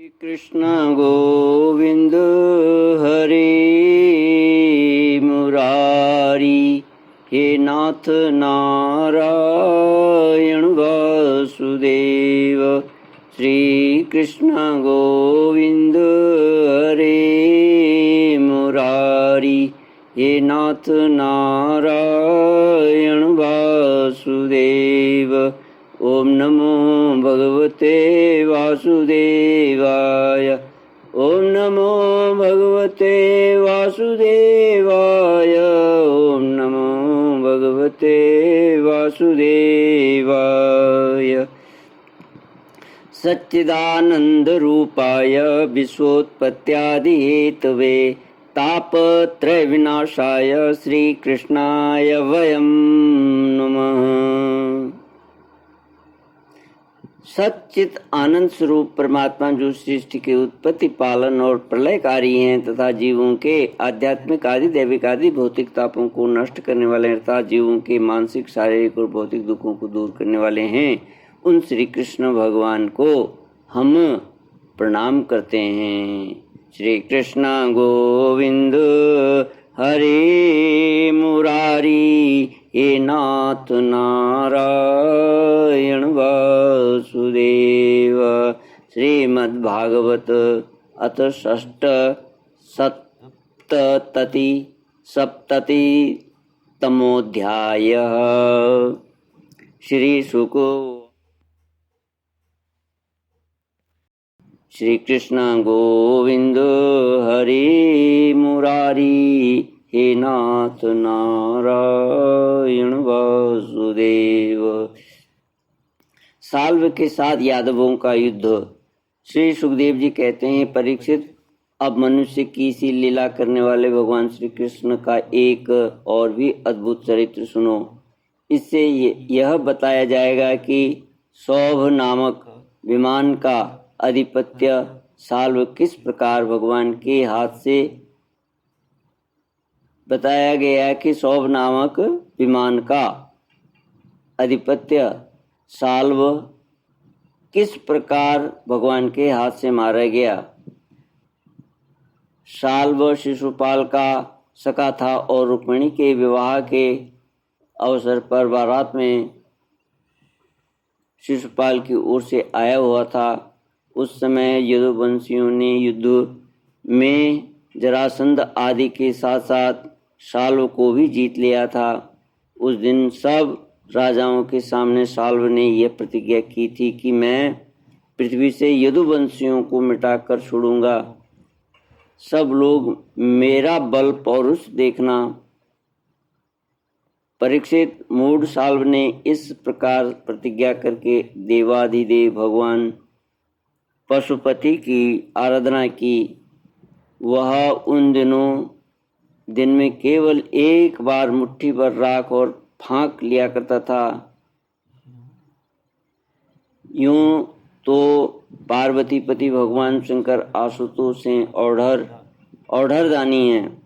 कृष्ण गोविंद हरे मुरारी, हे नाथ नारायण वासुदेव। श्री कृष्ण गोविंद हरे मुरारी, हे नाथ नारायण वासुदेव। ओम नमो भगवते वासुदेवाय। ओम नमो भगवते वासुदेवाय। ओम नमो भगवते वासुदेवाय। सच्चिदानंद रूपाय विश्वोत्पत्त्यादि हेतवे तापत्रय विनाशाय श्री कृष्णाय वयं नमः। सच्चित आनंद स्वरूप परमात्मा जो सृष्टि के उत्पत्ति, पालन और प्रलयकारी हैं तथा जीवों के आध्यात्मिक आदि दैविक आदि भौतिक तापों को नष्ट करने वाले अर्थात जीवों के मानसिक शारीरिक और भौतिक दुखों को दूर करने वाले हैं, उन श्री कृष्ण भगवान को हम प्रणाम करते हैं। श्री कृष्ण गोविंद हरे मुरारी, हे नाथ नारायण वासुदेव। श्रीमद्भागवत अथ षष्ठ सप्ततितमोऽध्यायः। श्री शुक श्री कृष्ण गोविंद हरे मुरारी, हे नाथ नारायण वासुदेव। साल्व के साथ यादवों का युद्ध। श्री सुखदेव जी कहते हैं, परीक्षित, अब मनुष्य की सी लीला करने वाले भगवान श्री कृष्ण का एक और भी अद्भुत चरित्र सुनो। इससे यह बताया जाएगा कि सौभ नामक विमान का आधिपत्य साल्व किस प्रकार भगवान के हाथ से बताया गया कि सौभ नामक विमान का आधिपत्य साल्व किस प्रकार भगवान के हाथ से मारा गया। साल्व शिशुपाल का सखा था और रुक्मिणी के विवाह के अवसर पर बारात में शिशुपाल की ओर से आया हुआ था। उस समय यदुवंशियों ने युद्ध में जरासंध आदि के साथ साथ साल्व को भी जीत लिया था। उस दिन सब राजाओं के सामने साल्व ने यह प्रतिज्ञा की थी कि मैं पृथ्वी से यदुवंशियों को मिटाकर छोड़ूंगा। सब लोग मेरा बल पौरुष देखना। परीक्षित, मूढ़ साल्व ने इस प्रकार प्रतिज्ञा करके देवाधिदेव भगवान पशुपति की आराधना की। वह उन दिन में केवल एक बार मुट्ठी भर राख और फांक लिया करता था। यूं तो पार्वती पति भगवान शंकर आशुतोष से औढ़र दानी हैं,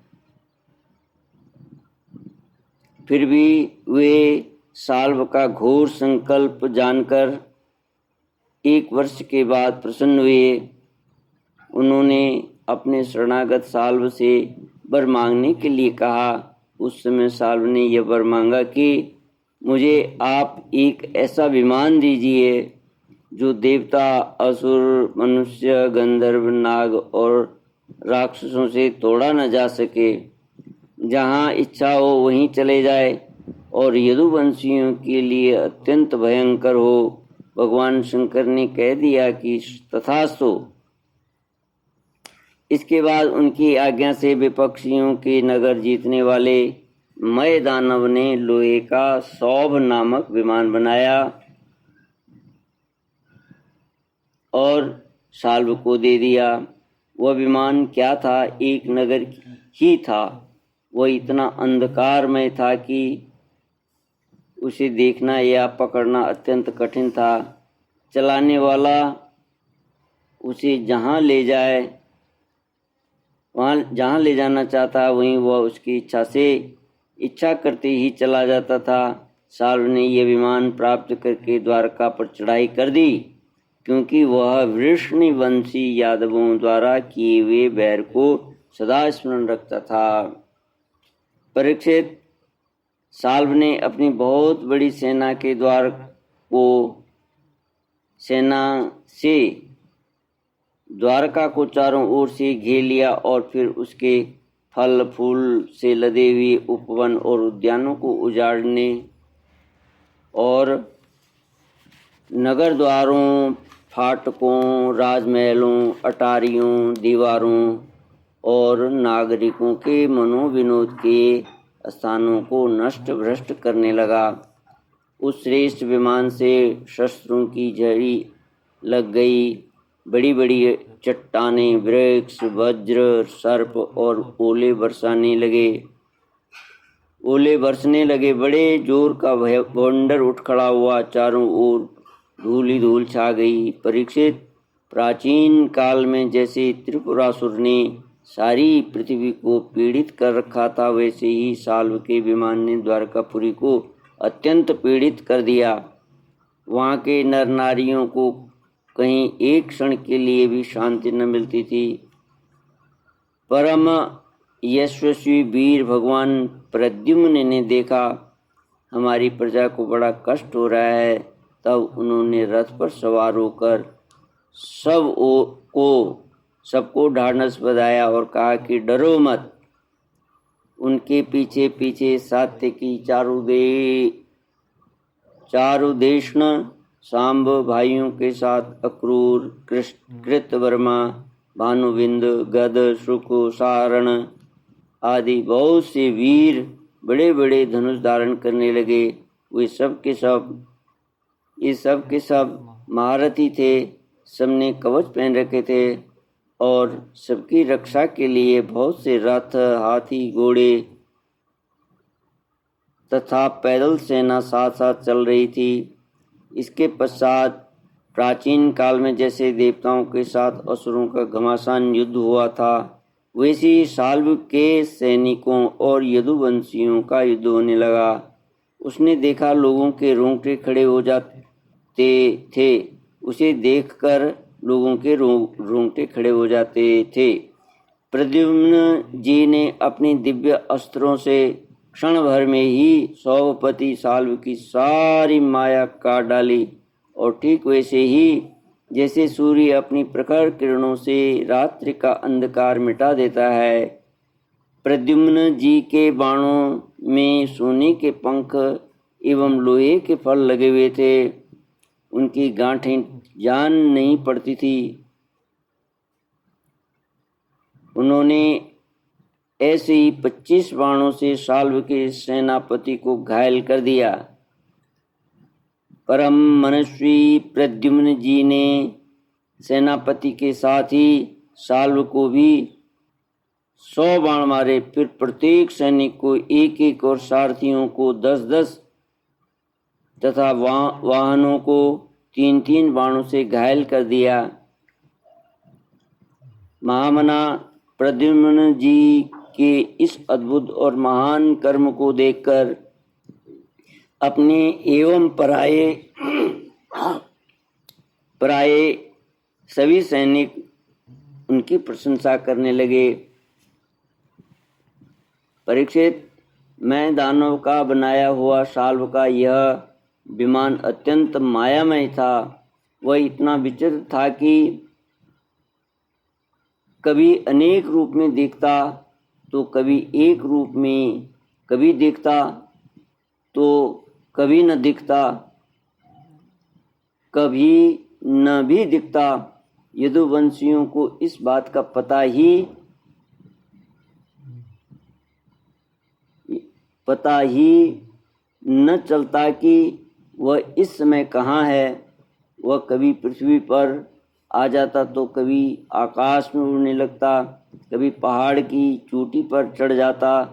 फिर भी वे साल्व का घोर संकल्प जानकर 1 वर्ष के बाद प्रसन्न हुए। उन्होंने अपने शरणागत साल्व से वर मांगने के लिए कहा। उस समय साल्व ने यह वर मांगा कि मुझे आप एक ऐसा विमान दीजिए जो देवता, असुर, मनुष्य, गंधर्व, नाग और राक्षसों से तोड़ा न जा सके। जहाँ इच्छा हो वहीं चले जाए और यदुवंशियों के लिए अत्यंत भयंकर हो। भगवान शंकर ने कह दिया कि तथास्तु। इसके बाद उनकी आज्ञा से विपक्षियों के नगर जीतने वाले मय दानव ने लोहे का सौभ नामक विमान बनाया और साल्व को दे दिया। वह विमान क्या था? एक नगर ही था। वह इतना अंधकारमय था कि उसे देखना या पकड़ना अत्यंत कठिन था। चलाने वाला उसे जहाँ ले जाना चाहता वहीं वह उसकी इच्छा करते ही चला जाता था। साल्व ने यह विमान प्राप्त करके द्वारका पर चढ़ाई कर दी क्योंकि वह वृष्णिवंशी यादवों द्वारा किए हुए बैर को सदा स्मरण रखता था। परीक्षित, साल्व ने अपनी बहुत बड़ी सेना से द्वारका को चारों ओर से घेर लिया और फिर उसके फल फूल से लदे हुए उपवन और उद्यानों को उजाड़ने और नगर द्वारों, फाटकों, राजमहलों, अटारियों, दीवारों और नागरिकों के मनोविनोद के स्थानों को नष्ट भ्रष्ट करने लगा। उस श्रेष्ठ विमान से शस्त्रों की झड़ी लग गई। बड़ी बड़ी चट्टानें, वृक्ष, वज्र, सर्प और ओले बरसने लगे। बड़े जोर का भवंडर उठ खड़ा हुआ। चारों ओर धूल ही धूल छा गई। परीक्षित, प्राचीन काल में जैसे त्रिपुरासुर ने सारी पृथ्वी को पीड़ित कर रखा था, वैसे ही साल्व के विमान ने द्वारकापुरी को अत्यंत पीड़ित कर दिया। वहाँ के नर नारियों को कहीं एक क्षण के लिए भी शांति न मिलती थी। परम यशस्वी वीर भगवान प्रद्युम्न ने देखा हमारी प्रजा को बड़ा कष्ट हो रहा है, तब उन्होंने रथ पर सवार होकर सबको ढाढ़स बंधाया और कहा कि डरो मत। उनके पीछे पीछे सात्यकी, चारुदेशण, सांब भाइयों के साथ अक्रूर, कृतवर्मा, भानुबिंद, गद, शुक, सारण आदि बहुत से वीर बड़े बड़े धनुष धारण करने लगे। वे सब के सब महारथी थे। सबने कवच पहन रखे थे और सबकी रक्षा के लिए बहुत से रथ, हाथी, घोड़े तथा पैदल सेना साथ साथ चल रही थी। इसके पश्चात प्राचीन काल में जैसे देवताओं के साथ असुरों का घमासान युद्ध हुआ था, वैसे ही साल्व के सैनिकों और यदुवंशियों का युद्ध होने लगा। उसने देखा लोगों के रोंगटे खड़े हो जाते थे। उसे देखकर लोगों के रोंगटे खड़े हो जाते थे। प्रद्युम्न जी ने अपनी दिव्य अस्त्रों से क्षण भर में ही सौपति साल्व की सारी माया काट डाली और ठीक वैसे ही जैसे सूर्य अपनी प्रखर किरणों से रात्रि का अंधकार मिटा देता है। प्रद्युम्न जी के बाणों में सोने के पंख एवं लोहे के फल लगे हुए थे। उनकी गांठें जान नहीं पड़ती थी। उन्होंने ऐसे ही 25 बाणों से साल्व के सेनापति को घायल कर दिया। परम मनस्वी प्रद्युम्न जी ने सेनापति के साथ ही साल्व को भी 100 बाण मारे। फिर प्रत्येक सैनिक को 1-1 और सारथियों को 10-10 तथा वाहनों को 3-3 बाणों से घायल कर दिया। महामना प्रद्युम्न जी के इस अद्भुत और महान कर्म को देखकर अपने एवं पराये सभी सैनिक उनकी प्रशंसा करने लगे। परीक्षित, मैं दानव का बनाया हुआ साल्व का यह विमान अत्यंत मायामय था। वह इतना विचित्र था कि कभी अनेक रूप में दिखता तो कभी एक रूप में, कभी दिखता तो कभी न दिखता, कभी न भी दिखता। यदुवंशियों को इस बात का पता ही न चलता कि वह इस समय कहाँ है। वह कभी पृथ्वी पर आ जाता तो कभी आकाश में उड़ने लगता, कभी पहाड़ की चोटी पर चढ़ जाता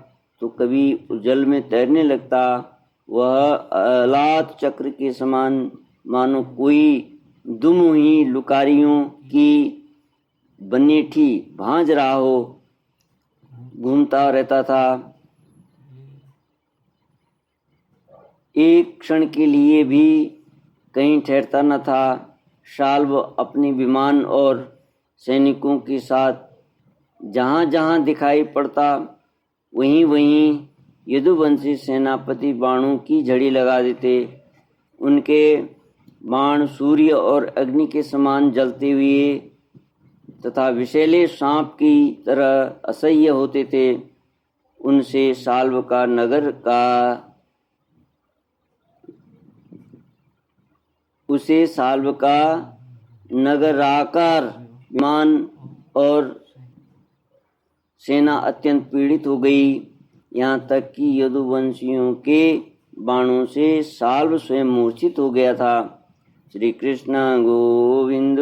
तो कभी जल में तैरने लगता। वह अलात चक्र के समान मानो कोई दुमुही लुकारियों की बनेठी भांज रहा हो घूमता रहता था। एक क्षण के लिए भी कहीं ठहरता न था। शाल्व अपने विमान और सैनिकों के साथ जहाँ जहाँ दिखाई पड़ता वहीं वहीं यदुवंशी सेनापति बाणों की झड़ी लगा देते। उनके बाण सूर्य और अग्नि के समान जलते हुए तथा विषैले सांप की तरह असह्य होते थे। उनसे साल्व का नगर का उसे साल्व का नगराकार विमान और सेना अत्यंत पीड़ित हो गई, यहाँ तक कि यदुवंशियों के बाणों से साल्व स्वयं मूर्छित हो गया था। श्री कृष्ण गोविंद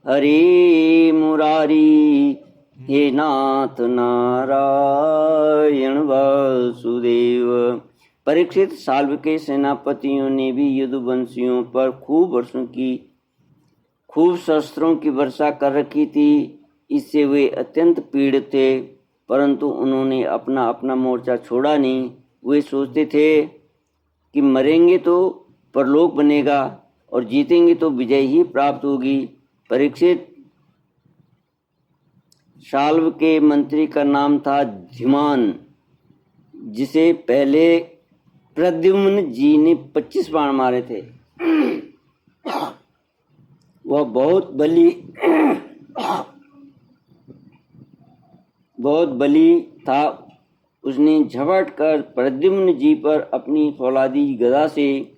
हरि मुरारी, हे नाथ नारायण वासुदेव। परीक्षित, साल्व के सेनापतियों ने भी यदुवंशियों पर खूब शस्त्रों की वर्षा कर रखी थी। इससे वे अत्यंत पीड़ित थे, परंतु उन्होंने अपना अपना मोर्चा छोड़ा नहीं। वे सोचते थे कि मरेंगे तो परलोक बनेगा और जीतेंगे तो विजय ही प्राप्त होगी। परीक्षित, शाल्व के मंत्री का नाम था धीमान, जिसे पहले प्रद्युम्न जी ने 25 बाण मारे थे। वह बहुत बली था। उसने झपट कर प्रद्युम्न जी पर अपनी फौलादी गदा से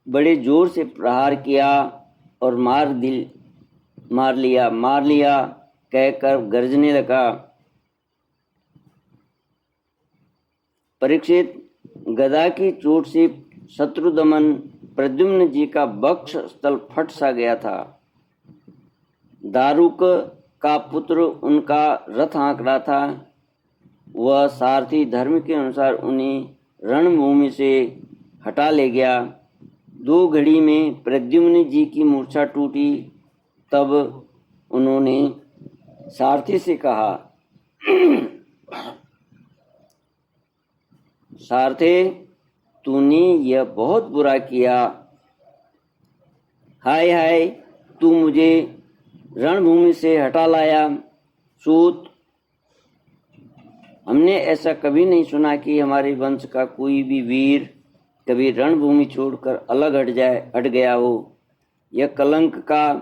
बड़े जोर से प्रहार किया और मार लिया कहकर गर्जने लगा। परीक्षित, गदा की चोट से शत्रुदमन प्रद्युम्न जी का वक्ष स्थल फट सा गया था। दारुक का पुत्र उनका रथ हाँक रहा था। वह सारथी धर्म के अनुसार उन्हें रणभूमि से हटा ले गया। 2 घड़ी में प्रद्युम्न जी की मूर्छा टूटी। तब उन्होंने सारथी से कहा, सारथे, तूने यह बहुत बुरा किया। हाय हाय, तू मुझे रणभूमि से हटा लाया। सूत, हमने ऐसा कभी नहीं सुना कि हमारे वंश का कोई भी वीर कभी रणभूमि छोड़कर अलग हट गया हो। यह कलंक का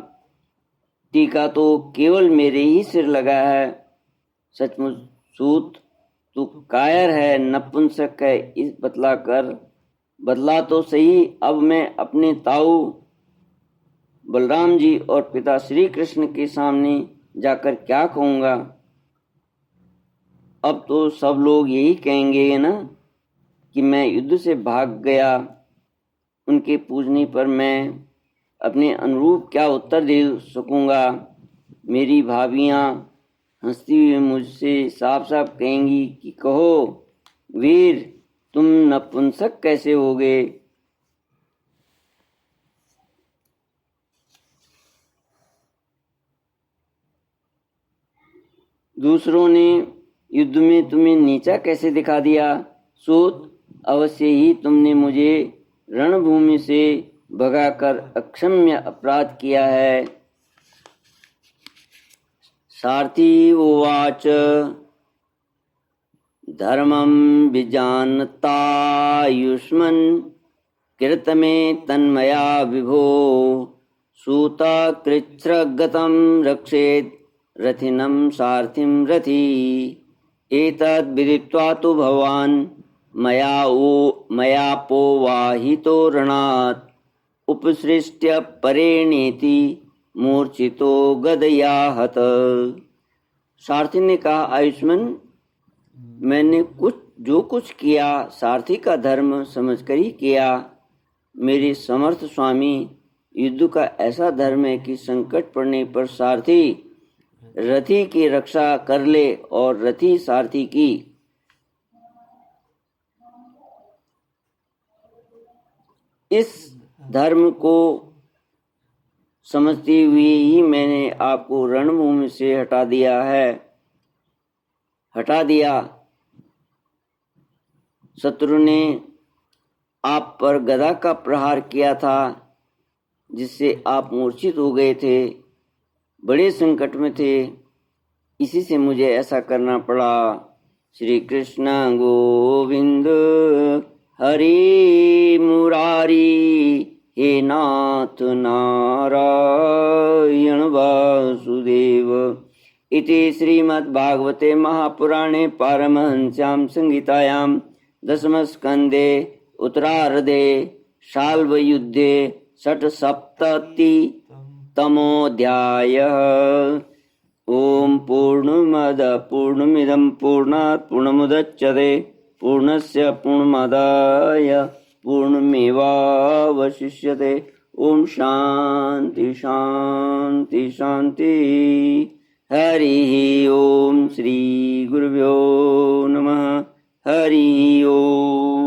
टीका तो केवल मेरे ही सिर लगा है। सचमुच सूत, तू कायर है, नपुंसक है। इस बदला तो सही। अब मैं अपने ताऊ बलराम जी और पिता श्री कृष्ण के सामने जाकर क्या कहूँगा? अब तो सब लोग यही कहेंगे ना कि मैं युद्ध से भाग गया। उनके पूछने पर मैं अपने अनुरूप क्या उत्तर दे सकूँगा? मेरी भाभियाँ हंसती हुई मुझसे साफ साफ कहेंगी कि कहो वीर, तुम नपुंसक कैसे हो गए? दूसरों ने युद्ध में तुम्हें नीचा कैसे दिखा दिया? सूत, अवश्य ही तुमने मुझे रणभूमि से भगाकर अक्षम्य अपराध किया है। सारथी उवाच, धर्मं विजानतायुष्मन् कृतमे तन्मया विभो, सूता कृच्छ्रगतं रक्षेत् रथिनं सारथिं रथी। एतद् विदित्वा तु भवान् मयापोवाहितो रणात्, उपसृष्ट्य परेणेति मूर्छितो गदया हत। सारथी ने कहा, आयुष्मान, मैंने जो कुछ किया सारथी का धर्म समझकर ही किया। मेरे समर्थ स्वामी, युद्ध का ऐसा धर्म है कि संकट पड़ने पर सारथी रथी की रक्षा कर ले और रथी सारथी की। इस धर्म को समझते हुए ही मैंने आपको रणभूमि से हटा दिया। शत्रु ने आप पर गदा का प्रहार किया था, जिससे आप मूर्छित हो गए थे, बड़े संकट में थे, इसी से मुझे ऐसा करना पड़ा। श्री कृष्ण गोविंद हरि मुरारी, हे नाथ नारायण वासुदेव। इति श्रीमद्भागवते महापुराणे पारमहंस्यां संहितायां दशमस्कन्धे उत्तरार्धे शाल्वयुद्धे षट्सप्ततितमोऽध्यायः। ओम पूर्णमद पूर्णमिदं पूर्णात् पूर्णमुदच्यते पूर्णस्य पूर्णमादाय पूर्णमेवावशिष्यते। ओम शांति शांति शांति। हरि ओम। श्री गुरुभ्यो नमः। हरि ओम।